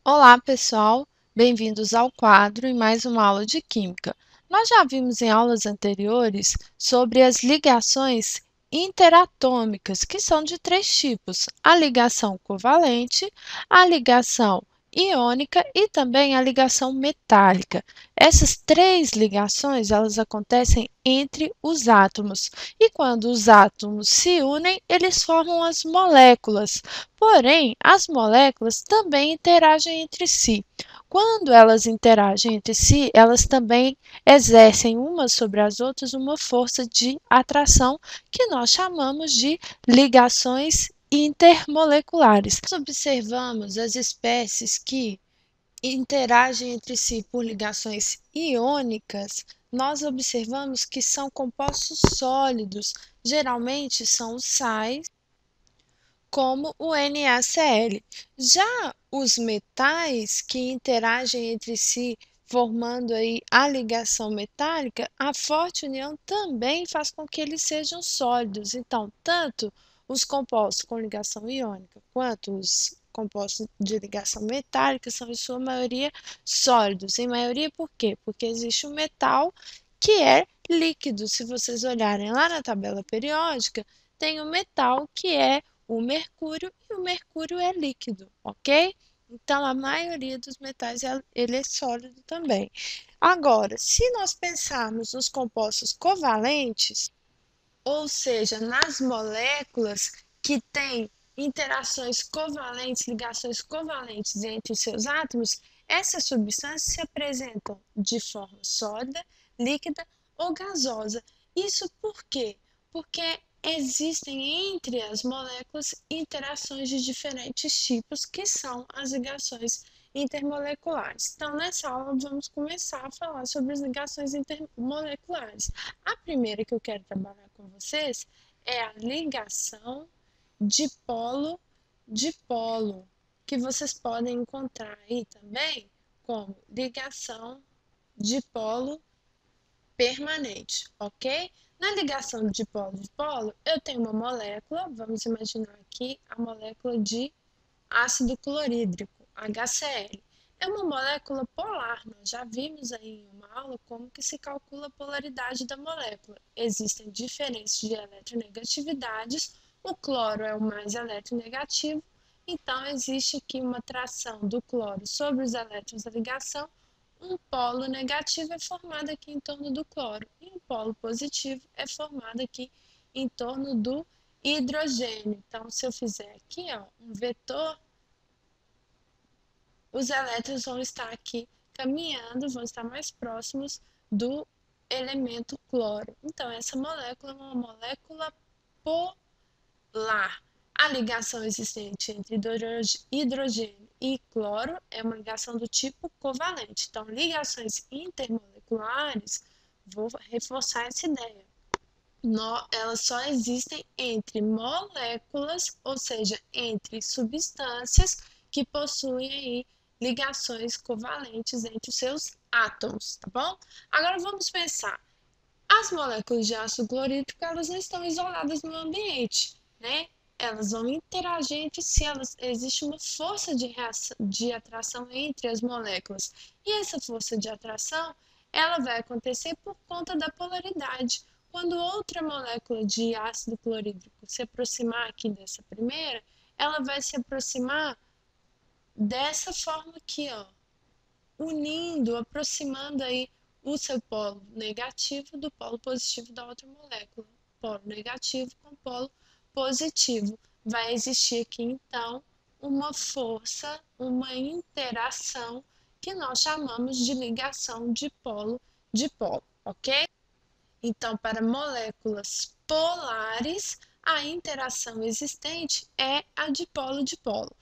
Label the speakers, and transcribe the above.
Speaker 1: Olá, pessoal! Bem-vindos ao quadro e mais uma aula de Química. Nós já vimos em aulas anteriores sobre as ligações interatômicas, que são de três tipos: a ligação covalente, a ligação iônica e também a ligação metálica. Essas três ligações, elas acontecem entre os átomos, e quando os átomos se unem, eles formam as moléculas. Porém, as moléculas também interagem entre si. Quando elas interagem entre si, elas também exercem umas sobre as outras uma força de atração que nós chamamos de ligações intermoleculares. Nós observamos as espécies que interagem entre si por ligações iônicas, nós observamos que são compostos sólidos, geralmente são os sais, como o NaCl. Já os metais que interagem entre si, formando aí a ligação metálica, a forte união também faz com que eles sejam sólidos. Então, tanto os compostos com ligação iônica quanto os compostos de ligação metálica são, em sua maioria, sólidos. Em maioria, por quê? Porque existe um metal que é líquido. Se vocês olharem lá na tabela periódica, tem um metal que é o mercúrio, e o mercúrio é líquido, ok? Então, a maioria dos metais ele é sólido também. Agora, se nós pensarmos nos compostos covalentes, ou seja, nas moléculas que têm interações covalentes, ligações covalentes entre os seus átomos, essas substâncias se apresentam de forma sólida, líquida ou gasosa. Isso por quê? Porque existem entre as moléculas interações de diferentes tipos, que são as ligações intermoleculares. Então, nessa aula, vamos começar a falar sobre as ligações intermoleculares. A primeira que eu quero trabalhar com vocês é a ligação dipolo-dipolo, que vocês podem encontrar aí também como ligação dipolo permanente, ok? Na ligação dipolo-dipolo, eu tenho uma molécula, vamos imaginar aqui a molécula de ácido clorídrico, HCl. É uma molécula polar, nós já vimos aí em uma aula como que se calcula a polaridade da molécula. Existem diferenças de eletronegatividades, o cloro é o mais eletronegativo, então existe aqui uma atração do cloro sobre os elétrons da ligação, um polo negativo é formado aqui em torno do cloro e um polo positivo é formado aqui em torno do hidrogênio. Então, se eu fizer aqui ó, um vetor, os elétrons vão estar aqui caminhando, vão estar mais próximos do elemento cloro. Então, essa molécula é uma molécula polar. A ligação existente entre hidrogênio e cloro é uma ligação do tipo covalente. Então, ligações intermoleculares, vou reforçar essa ideia. Elas só existem entre moléculas, ou seja, entre substâncias que possuem aí ligações covalentes entre os seus átomos, tá bom? Agora vamos pensar. As moléculas de ácido clorídrico, elas não estão isoladas no ambiente, né? Elas vão interagir entre si, existe uma força de atração entre as moléculas. E essa força de atração, ela vai acontecer por conta da polaridade. Quando outra molécula de ácido clorídrico se aproximar aqui dessa primeira, ela vai se aproximar dessa forma aqui, ó, unindo, aproximando aí o seu polo negativo do polo positivo da outra molécula. Polo negativo com polo positivo. Vai existir aqui, então, uma força, uma interação que nós chamamos de ligação de polo, ok? Então, para moléculas polares, a interação existente é a dipolo-dipolo.